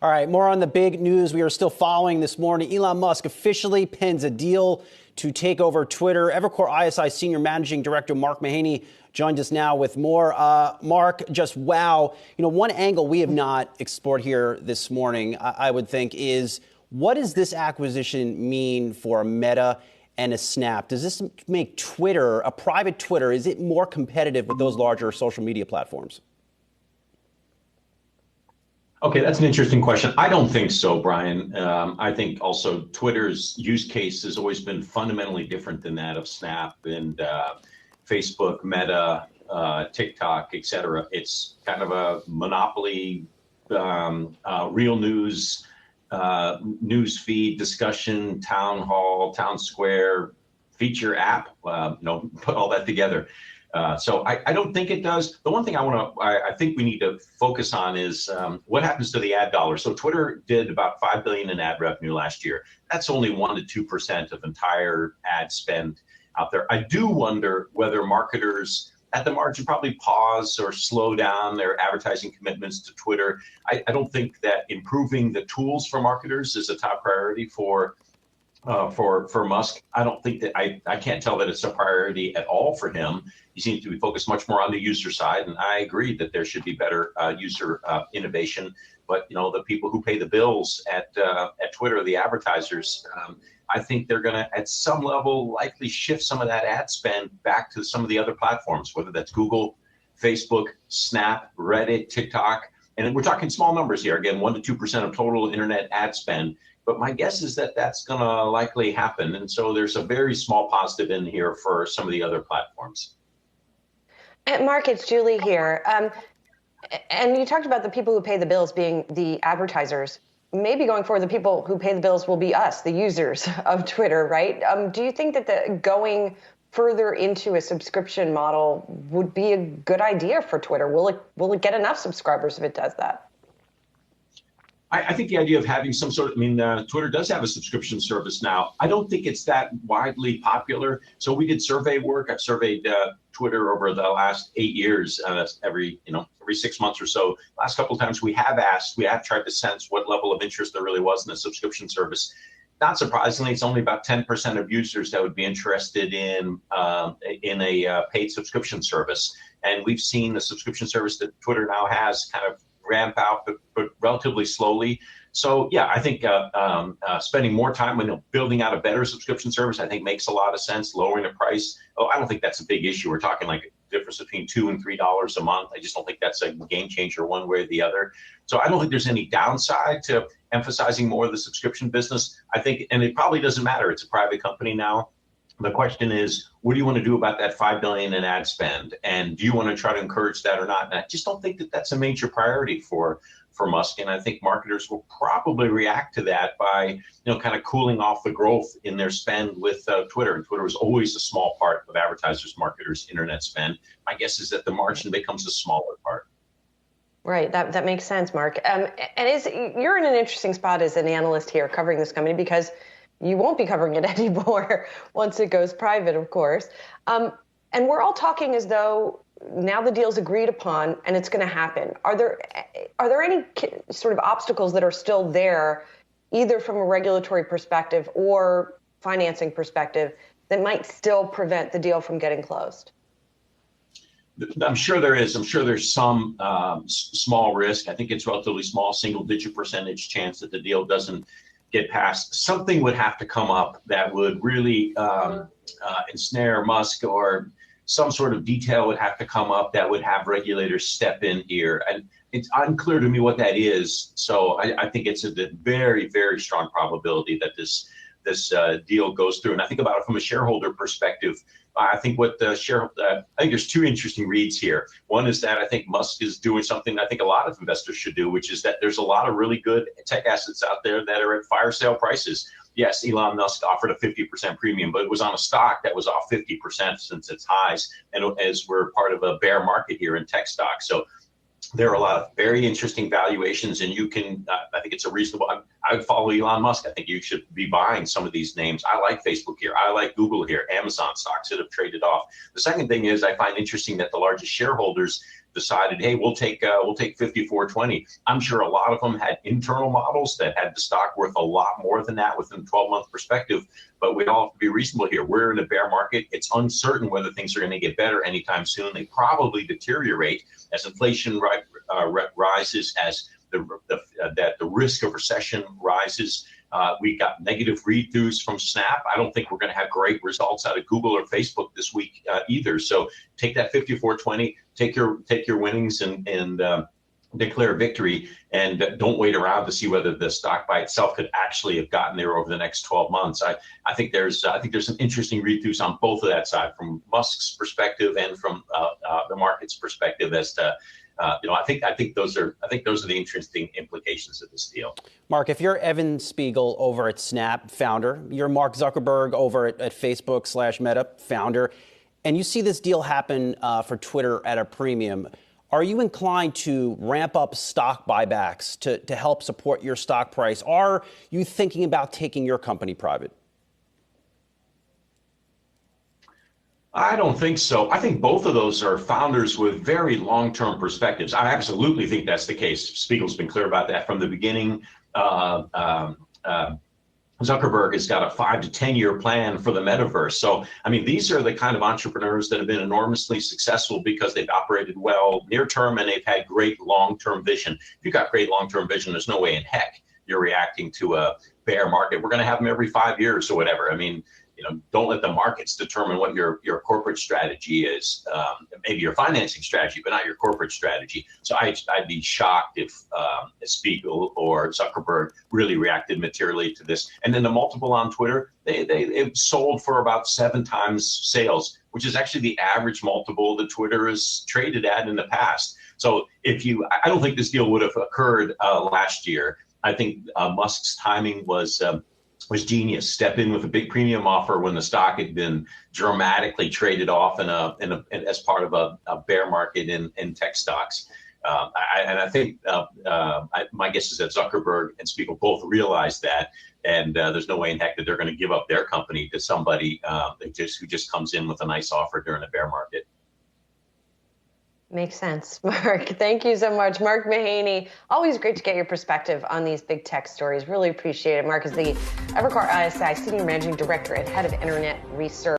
All right, more on the big news we are still following this morning. Elon Musk officially pens a deal to take over Twitter. Evercore ISI Senior Managing Director Mark Mahaney joined us now with more. Mark, just wow. You know, one angle we have not explored here this morning, I would think, is what does this acquisition mean for Meta and a Snap? Does this make Twitter, a private Twitter, is it more competitive with those larger social media platforms? Okay, that's an interesting question. I don't think so, Brian. I think also Twitter's use case has always been fundamentally different than that of Snap and Facebook, Meta, TikTok, et cetera. It's kind of a monopoly, real news, news feed, discussion, town hall, town square, feature app, put all that together. So I don't think it does. The one thing I think we need to focus on is what happens to the ad dollar. So Twitter did about $5 billion in ad revenue last year. That's only 1% to 2% of entire ad spend out there. I do wonder whether marketers at the margin probably pause or slow down their advertising commitments to Twitter. I don't think that improving the tools for marketers is a top priority for Musk. I don't think that I can't tell that it's a priority at all for him. He seems to be focused much more on the user side, and I agree that there should be better user innovation. But the people who pay the bills at Twitter, the advertisers, I think they're going to, at some level, likely shift some of that ad spend back to some of the other platforms, whether that's Google, Facebook, Snap, Reddit, TikTok. And we're talking small numbers here, again, 1% to 2% of total internet ad spend. But my guess is that that's going to likely happen. And so there's a very small positive in here for some of the other platforms. Mark, it's Julie here. And you talked about the people who pay the bills being the advertisers. Maybe going forward, the people who pay the bills will be us, the users of Twitter, right? Do you think that going further into a subscription model would be a good idea for Twitter? Will it get enough subscribers if it does that? I think the idea of having some sort of, Twitter does have a subscription service now. I don't think it's that widely popular. So we did survey work. I've surveyed Twitter over the last 8 years, every 6 months or so. Last couple of times we have tried to sense what level of interest there really was in the subscription service. Not surprisingly, it's only about 10% of users that would be interested in a paid subscription service. And we've seen the subscription service that Twitter now has kind of ramp out, but relatively slowly. So yeah, I think spending more time building out a better subscription service, I think makes a lot of sense. Lowering the price, I don't think that's a big issue. We're talking like a difference between $2 and $3 a month. I just don't think that's a game changer one way or the other. So I don't think there's any downside to emphasizing more of the subscription business. I think, and it probably doesn't matter. It's a private company now. The question is, what do you want to do about that $5 billion in ad spend? And do you want to try to encourage that or not? And I just don't think that that's a major priority for Musk. And I think marketers will probably react to that by, kind of cooling off the growth in their spend with Twitter. And Twitter is always a small part of advertisers, marketers' internet spend. My guess is that the margin becomes a smaller part. Right. That makes sense, Mark. And you're in an interesting spot as an analyst here covering this company because you won't be covering it anymore once it goes private, of course. And we're all talking as though now the deal's agreed upon and it's going to happen. Are there any sort of obstacles that are still there, either from a regulatory perspective or financing perspective, that might still prevent the deal from getting closed? I'm sure there is. I'm sure there's some small risk. I think it's relatively small, single-digit percentage chance that the deal doesn't get passed. Something would have to come up that would really ensnare Musk, or some sort of detail would have to come up that would have regulators step in here. And it's unclear to me what that is. So I think it's a very, very strong probability that this deal goes through. And I think about it from a shareholder perspective. I think I think there's two interesting reads here. One is that I think Musk is doing something I think a lot of investors should do, which is that there's a lot of really good tech assets out there that are at fire sale prices. Yes, Elon Musk offered a 50% premium, but it was on a stock that was off 50% since its highs, and as we're part of a bear market here in tech stocks. So there are a lot of very interesting valuations, and you can, I think it's a reasonable, I would follow Elon Musk. I think you should be buying some of these names. I like Facebook here. I like Google here, Amazon stocks that have traded off. The second thing is I find interesting that the largest shareholders decided, hey, we'll take 54.20. I'm sure a lot of them had internal models that had the stock worth a lot more than that within a 12-month perspective. But we all have to be reasonable here. We're in a bear market. It's uncertain whether things are going to get better anytime soon. They probably deteriorate as inflation rises, as the risk of recession rises. We got negative read-throughs from Snap. I don't think we're going to have great results out of Google or Facebook this week either. So take that 54.20, take your winnings and declare victory, and don't wait around to see whether the stock by itself could actually have gotten there over the next 12 months. I think there's some interesting read-throughs on both of that side, from Musk's perspective and from the market's perspective as to. I think those are the interesting implications of this deal. Mark, if you're Evan Spiegel over at Snap, founder, you're Mark Zuckerberg over at Facebook/Meta, founder, and you see this deal happen for Twitter at a premium, are you inclined to ramp up stock buybacks to help support your stock price? Are you thinking about taking your company private? I don't think so. I think both of those are founders with very long-term perspectives. I absolutely think that's the case. Spiegel's been clear about that from the beginning. Zuckerberg has got a 5 to 10 year plan for the metaverse. So, I mean, these are the kind of entrepreneurs that have been enormously successful because they've operated well near term and they've had great long-term vision. If you've got great long-term vision, there's no way in heck you're reacting to a bear market. We're going to have them every 5 years or whatever. I mean, don't let the markets determine what your corporate strategy is. Maybe your financing strategy, but not your corporate strategy. So I'd be shocked if Spiegel or Zuckerberg really reacted materially to this. And then the multiple on Twitter, they sold for about 7 times sales, which is actually the average multiple that Twitter has traded at in the past. So I don't think this deal would have occurred last year. I think Musk's timing was genius. Step in with a big premium offer when the stock had been dramatically traded off as part of a bear market in tech stocks. I think my guess is that Zuckerberg and Spiegel both realize that, and there's no way in heck that they're going to give up their company to somebody who just comes in with a nice offer during a bear market. Makes sense, Mark. Thank you so much. Mark Mahaney, always great to get your perspective on these big tech stories. Really appreciate it. Mark is the Evercore ISI Senior Managing Director and Head of Internet Research.